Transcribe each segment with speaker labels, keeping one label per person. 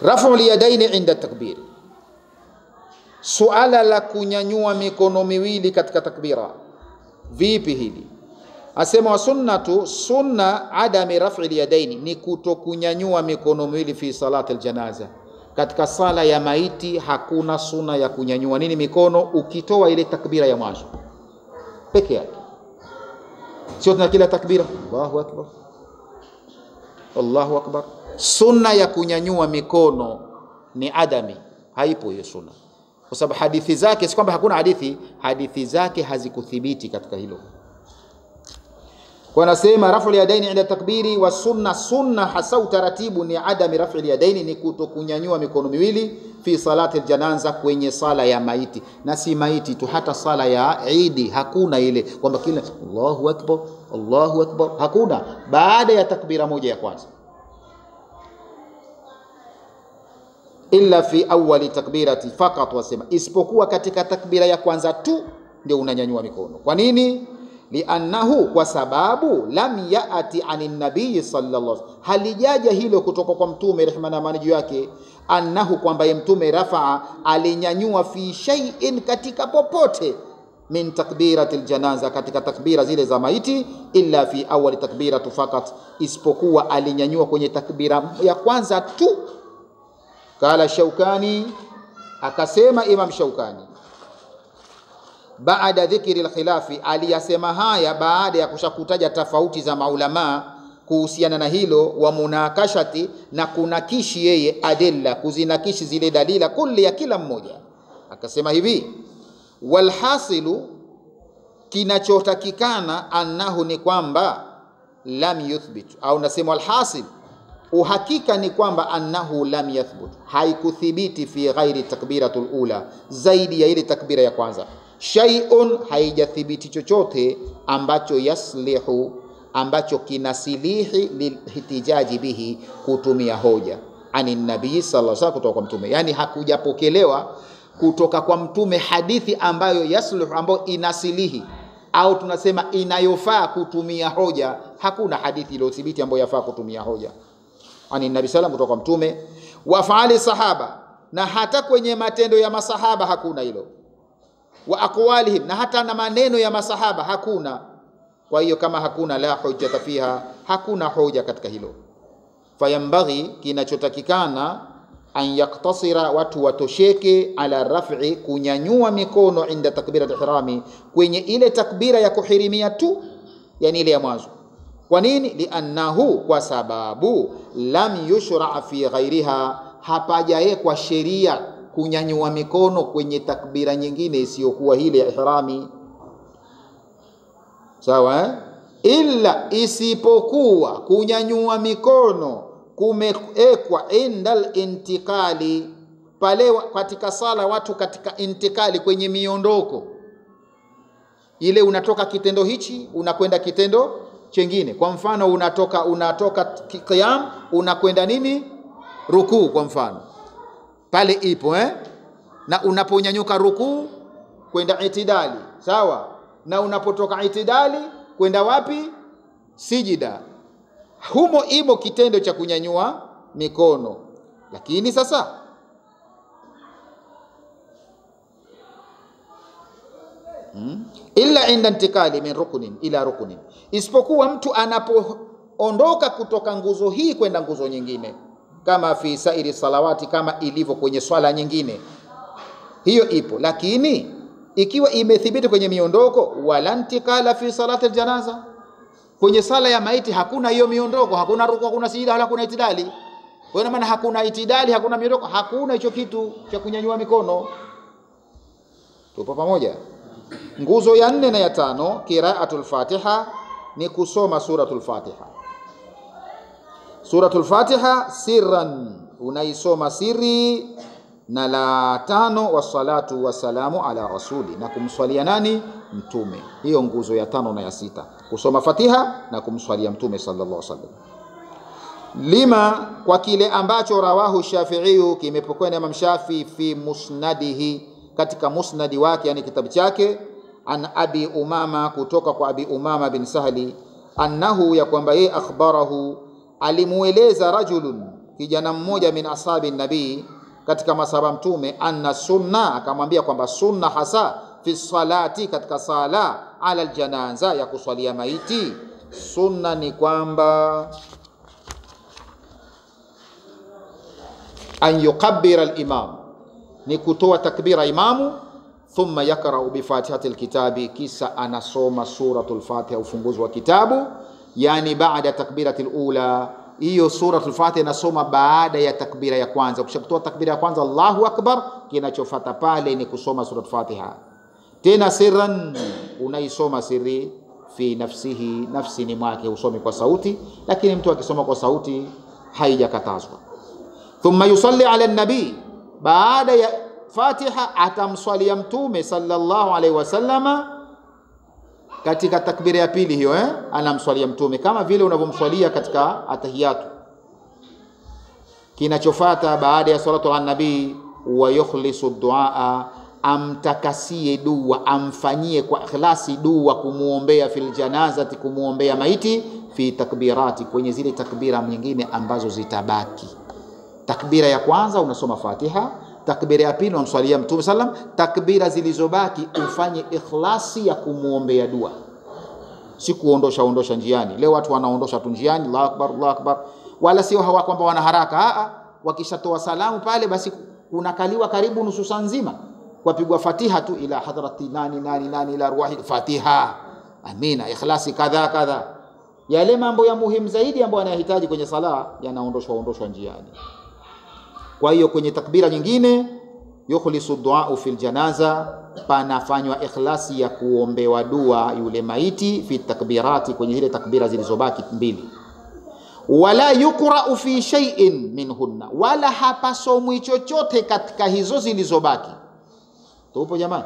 Speaker 1: Raf'u liyadaini inda takbir, suala la kunyanyua mikono miwili katika takbira. Vipi hili? Asema wa sunnatu, sunna adami raf'i liyadaini ni kutokunyanyua mikono miwili fi salati aljanaza. Katika sala ya maiti hakuna sunna ya kunyanyua nini mikono ukitoa ile takbira ya mwanzo peke yake. Sio tuna kila takbira Allahu akbar Allahu akbar. Sunna ya kunyanyua mikono ni adami, haipo hiyo sunna, kwa sababu hadithi zake si kwamba hakuna hadithi zake hazikuthibiti katika hilo. Kwa nasema raf'u yadaini inda takbiri wa sunna hasa utaratibu ni adami raf'u yadaini ni kutokunyanyua mikono miwili fi salati aljanaza, kwenye sala ya maiti. Na si maiti tu, hata sala ya Eid hakuna ile kwamba kila Allahu akbar, hakuna baada ya takbira moja ya kwanza, illa fi awwali takbirati faqat, wasema isipokuwa katika takbira ya kwanza tu ndio unanyanyua mikono. Kwa nini? Liannahu, kwa sababu lam yaati anin nabii sallallahu alaihi wasallam, halijaja hilo kutoka kwa mtume rehma na amani juu yake, annahu, kwamba mtume rafaa alinyanyua fi shay'in, katika popote, min takbiratil janaza, katika takbira zile za maiti, illa fi awwali takbiratu faqat, isipokuwa alinyanyua kwenye takbira ya kwanza tu. Kala Shaukani, akasema Imam Shaukani, baada dhikri al-khilafi, aliyasema haya baada ya kushakutaja tofauti za maulama kuhusiana na hilo, wa munakashati, na kunakishi yeye adilla, kuzinakishi zile dalila kulli ya kila mmoja. Akasema hivi, walhasilu, kinachotakikana, annahu, ni kwamba lam yuthbit, au nasema alhasil, uhakika ni kwamba annahu lam yathbut, haikuthibiti fi ghairi takbiratul ula, zaidi ya ile takbira ya kwanza, shay'un, haijathibiti chochote ambacho yaslihu, ambacho kinasilihi lilihtijaji bihi, kutumia hoja, ani nabii sallallahu alaihi wasallam, kutoka kwa mtume. Yani hakujapokelewa kutoka kwa mtume hadithi ambayo yaslihu, ambayo inasilihi, au tunasema inayofaa kutumia hoja. Hakuna hadithi iliyothibiti ambayo yafaa kutumia hoja ani nabii sallam, kutoka kwa mtume. Wa faali sahaba, na hata kwenye matendo ya masahaba hakuna hilo. Wa aqwalihim, na hata na maneno ya masahaba hakuna. Kwa hiyo kama hakuna, la hujjata fiha, hakuna hoja katika hilo. Fayambaghi, kinachotakikana, an yaktasira, watu watosheke, ala raf'i, kunyanyua mikono, inda takbira al-ihrami, kwenye ile takbira ya kuhirimia tu, yani ile ya mwanzo. Kwa nini? Liannahu, kwa sababu lam yushra fi ghairiha, hapajawekwa sheria kunyanyua mikono kwenye takbira nyingine isiyokuwa ile ya ihrami. Sawa? Illa, isipokuwa kunyanyua mikono kumewekwa indal intikali, pale katika sala watu katika intikali, kwenye miondoko ile, unatoka kitendo hichi unakwenda kitendo chengine. Kwa mfano unatoka qiyam unakwenda nini, rukuu kwa mfano, pale ipo na unaponyanyuka rukuu kwenda itidali, sawa, na unapotoka itidali kwenda wapi, sijida. Humo imo kitendo cha kunyanyua mikono. Lakini sasa illa inda intikali min rukunin ila rukunin, isipokuwa mtu anapoondoka kutoka nguzo hii kwenda nguzo nyingine, kama fi sairi salawati, kama ilivyo kwenye swala nyingine, hiyo ipo. Lakini ikiwa imethibiti kwenye miondoko, wala intikala fi salati aljanaza, kwenye sala ya maiti hakuna hiyo miondoko, hakuna ruku, hakuna sijida, wala hakuna itidali. Kwa maana hakuna itidali, hakuna miondoko, hakuna hicho kitu cha kunyanyua mikono. Tupo pamoja? Nguzo ya 4 na ya 5, qira'atul Fatiha, ni kusoma suratul Fatiha. Suratul Fatiha sirran, unaisoma siri. Na la 5, wassalatu wassalamu ala rasuli, na kumswalia nani, mtume. Hiyo nguzo ya 5 na ya 6, kusoma Fatiha na kumswalia mtume sallallahu alaihi wasallam. Lima, kwa kile ambacho rawahu Shafi'i, kimepokea na Imam Shafi fi musnadihi, katika musnadi wake, yani kitabu chake, an Abi Umama, kutoka kwa Abi Umama bin Sahli, annahu, ya kwamba yeye akhbarahu, alimueleza rajulun, kijana mmoja min ashabi nabii, katika masahaba mtume, anna sunna, akamwambia kwamba sunna hasa fi salati, katika sala, ala aljanaza, ya kuswalia maiti, sunna ni kwamba an yukabbira al-imam, ni kutoa takbira imamu, thumma yakra'u bi fatihati al-kitabi, kisa anasoma suratul Fatiha, ufunguzi wa kitabu, yani baada takbirati al-ula. Hiyo suratul Fatiha inasoma baada ya takbira ya kwanza. Ukishakutoa takbira ya kwanza Allahu akbar, kinachofuata pale ni kusoma suratul Fatiha. Tena sirran, unaisoma siri, fi nafsihi, nafsini mwake, usomi kwa sauti, lakini mtu akisoma kwa sauti haijakatazwa. Thumma yusalli ala nabii, baada ya Fatiha atamswalia mtume sallallahu alaihi wasallama katika takbira ya pili hiyo, anamswalia mtume kama vile unavyomswalia katika atahiyatu. Kinachofuata baada ya salatu ala nabii, wa yukhlisu duaa, amtakasie dua, amfanyie kwa ikhlasi dua, kumuombea fil janazati, kumuombea maiti, fi takbirati, kwenye zile takbira nyingine ambazo zitabaki. Takbira ya kwanza unasoma Fatiha, takbira ya pili unamswalia mtume sallam, takbira zilizobaki ufanye ikhlasi ya kumuombea dua, si kuondosha njiani. Leo watu wanaondosha tu njiani, Allahu akbar, Allahu akbar, wala sio hawa kwamba wana haraka. Wakishatoa salamu pale, basi unakaliwa karibu nusu saa nzima kwa pigwa Fatiha tu, ila hadrati nani ila ruhi Fatiha, amina, ikhlasi kadha kadha. Yale mambo ya muhimu zaidi ambayo yanahitaji kwenye sala yanaondoshwa njiani. Kwa hiyo kwenye takbira nyingine, yukhlisu du'a fil janaza, panafanywa ikhlasi ya kuombewa dua yule maiti, fi takbirati, kwenye zile takbira zilizobaki mbili. Wala yuqra'u fi shay'in minhunna, wala hapasomwi chochote katika hizo zilizobaki. Tupo jamani?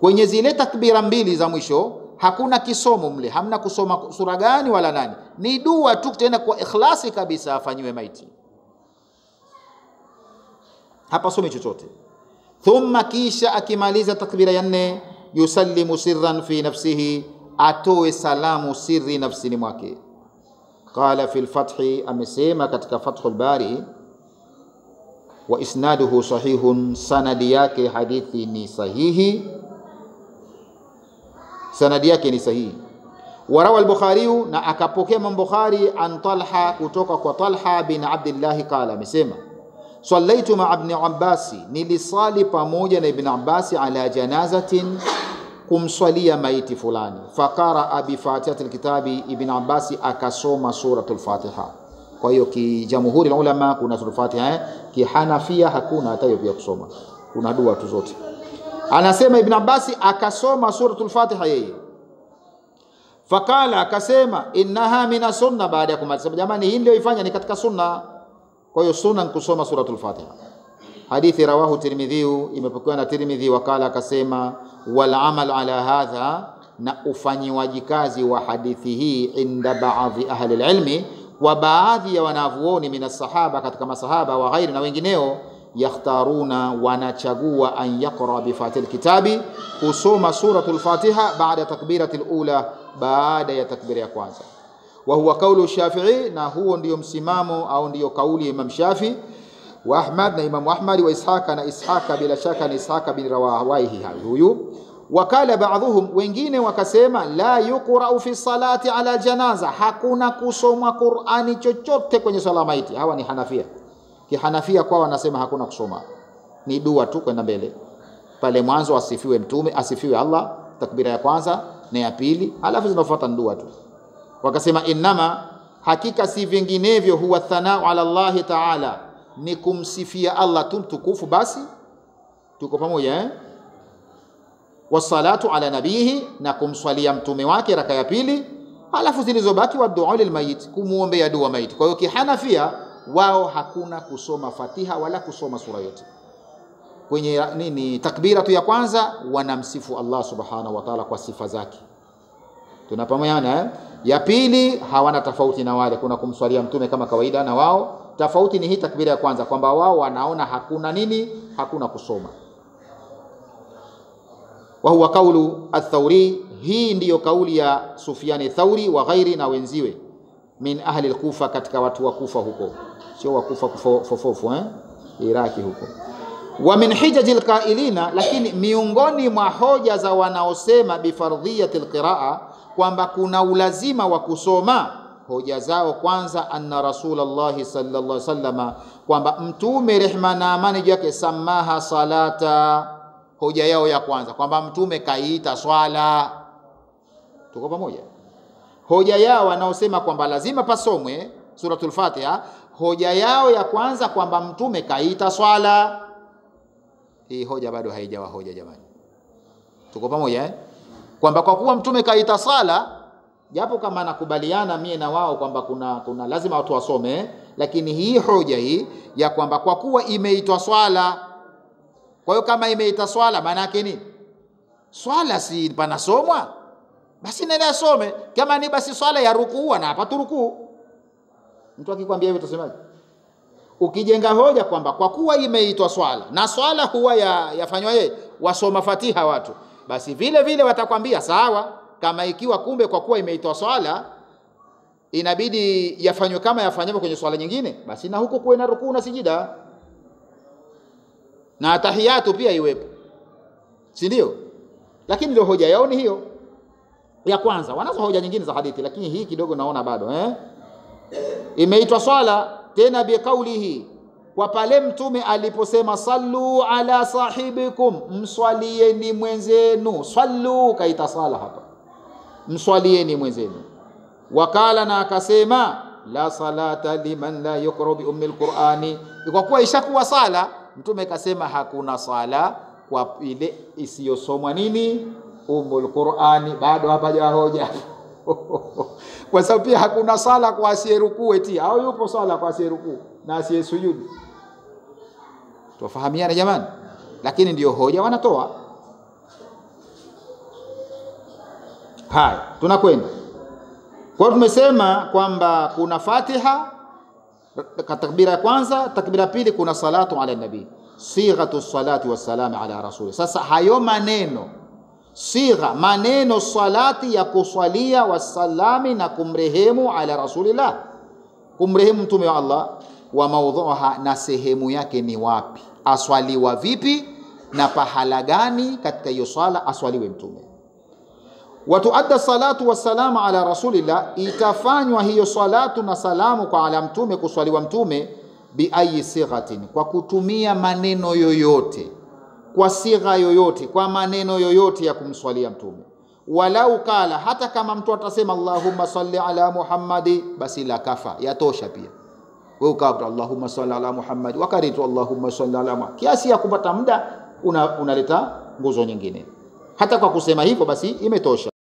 Speaker 1: Kwenye zile takbira mbili za mwisho hakuna kisomo mle, hamna kusoma sura gani wala nani, ni dua tu, tena kwa ikhlasi kabisa afanywe maiti, hapa somi chochote. Thumma, kisha akimaliza takbira ya 4, yusallimu sirran fi nafsihi, atoe salamu sirri nafsini mwake. Qala fil fathi, amesema katika Fathul Bari, wa isnaduhu sahihun, sanadi yake hadithi ni sahihi, sanadi yake ni sahihi. Warawa al-Bukhari, na akapokea Bukhari, an Talha, kutoka kwa Talha bin Abdullah, qala, amesema sallaitu ma ibn Abbas, nilisali pamoja na Ibn Abbas, ala janazatin, kumswalia maiti fulani, faqara bi fatihatil kitabi, Ibn Abbas akasoma suratul Fatiha. Kwa hiyo kijamhuri la ulama kuna suratul Fatiha, kihanafia hakuna hata hiyo pia kusoma, kuna dua tu zote. Anasema Ibn Abbas akasoma suratul Fatiha yeye, fakala, akasema innaha mina sunna, baada ya kumaliza, jamani hii ndio ifanya ni katika sunna. Kwa hiyo sunna ni kusoma suratul Fatiha. Hadithi rawahu Tirmidhi, imepokewa na Tirmidhi, wakala, akasema wal amal ala hadha, na ufanyiwaji kazi wa hadithi hii, inda baadhi ahli alilmi, wa baadhi ya wanavuoni, min sahaba, katika masahaba, wa ghairi, na wengineo, yakhtaruna, wanachagua, an yaqra bi fatihil kitabi, kusoma suratul Fatiha baada takbiratil ula, baada ya takbira ya kwanza. Wa huwa kaulu Shafi'i, na huo ndio msimamo au ndio kauli ya Imam Shafi wa Ahmad, na Imam Ahmad wa Ishaq, na Ishaq bila shaka ni Ishaq bin Rawahaihi huyu. Wakala baadhuhum, wengine wakasema, la yuqra'u fi salati ala janaza, hakuna kusoma Qur'ani chochote kwenye sala maiti. Hawa ni Hanafia. Kihanafia kwao wanasema hakuna kusoma, ni dua tu kwenda mbele. Pale mwanzo asifiwe mtume, asifiwe Allah, takbira ya kwanza na ya pili, alafu zinafuata dua tu. Wakasema innama, hakika si vinginevyo, huwa thanau ala Allah ta'ala, ni kumsifia Allah tu mtukufu. Basi tuko pamoja wasalatu ala nabihi, na kumswalia mtume wake raka ya pili, alafu zilizobaki wa dua lil mayit, kumuombea dua maiti. Kwa hiyo kihanafia wao hakuna kusoma Fatiha wala kusoma sura yote kwenye nini, takbira tu ya kwanza wanamsifu Allah subhanahu wa ta'ala kwa sifa zake. Tunapamana ya pili hawana tofauti na wale, kuna kumswalia mtume kama kawaida, na wao tofauti ni hii takbira ya kwanza, kwamba wao wanaona hakuna nini, hakuna kusoma. Wa huwa kaulu ath-Thawri, hii ndiyo kauli ya Sufyan Thawri wa ghairi, na wenziwe. min ahli al-Kufa, katika watu wa Kufa huko, sio wa Kufa fofofu Iraki huko. Wa min hijaji al-qailina, lakini miongoni mwa hoja za wanaosema bifardhiyati al-qiraa, kwamba kuna ulazima wa kusoma, hoja zao kwanza, anna Rasulullah sallallahu alaihi wasallam, kwamba mtume rehma na amani yake, samaha salata. Hoja yao ya kwanza kwamba mtume kaita swala. Tuko pamoja? Hoja yao wanaosema kwamba lazima pasomwe suratul Fatiha, hoja yao ya kwanza kwamba mtume kaita swala. Hii hoja bado haijawa hoja jamani. Tuko pamoja kwamba kwa kuwa mtume kaita swala, japo kama nakubaliana mie na wao kwamba kuna lazima watu wasome, lakini hii hoja hii ya kwamba kwa kuwa imeitwa swala, kwa hiyo kama imeitwa swala maana yake nini? Swala si panasomwa, basi nenda asome. Kama ni basi swala ya rukuu na hapa tu rukuu. Mtu akikwambia hivyo utasemaje? Ukijenga hoja kwamba kwa kuwa imeitwa swala na swala huwa yafanywa wasoma Fatiha watu, basi vile vile watakwambia sawa, kama ikiwa kumbe kwa kuwa imeitwa swala inabidi yafanywe kama yafanywa kwenye swala nyingine, basi na huko kuwe na rukuu na sijida na tahiyatu pia iwepo, si ndio? Lakini ndio hoja yao ni hiyo ya kwanza. Wanazo hoja nyingine za hadithi, lakini hii kidogo naona bado imeitwa swala tena biqaulihi, kwa pale mtume aliposema sallu ala sahibikum, mswalieni mwenzenu. Sallu kaita sala hapa, mswalieni mwenzenu. Wakala, na akasema la salata liman la yuqra bi ummil qur'ani, kwa kuwa ishakuwa sala, mtume kasema hakuna sala kwa ile isiyosomwa nini, ummul qur'ani. Bado hapa hoja kwa sababu pia hakuna sala kwa asiyerukuu eti, au yupo sala kwa asiyerukuu na asiyesujudu. Tufahamiana jamani, lakini ndio hoja wanatoa. Haya, tunakwenda kwa tumesema kwamba kuna Fatiha takbira ya kwanza, takbira pili kuna salatu ala nabii, sighatu salati wassalamu ala rasul. Sasa hayo maneno sigha, maneno salati ya kuswalia wasalami na kumrehemu ala rasulillah, kumrehemu mtume wa Allah, wa maudhuha, na sehemu yake ni wapi, aswaliwa vipi na pahala gani katika hiyo swala aswaliwe mtume. Watuadda salatu wassalamu ala rasulillah, itafanywa hiyo salatu na salamu kwa ala mtume, kuswaliwa mtume, bi ayi sighatin, kwa kutumia maneno yoyote, kwa sigha yoyote, kwa maneno yoyote ya kumswalia mtume. Walau kala, hata kama mtu atasema Allahumma salli ala Muhammadi, basi la kafa, yatosha pia. Wewe ukabra Allahumma salli ala Muhammad, wakaritu Allahumma salli ala Muhammad, kiasi ya kupata muda unaleta nguzo nyingine. Hata kwa kusema hivyo basi imetosha.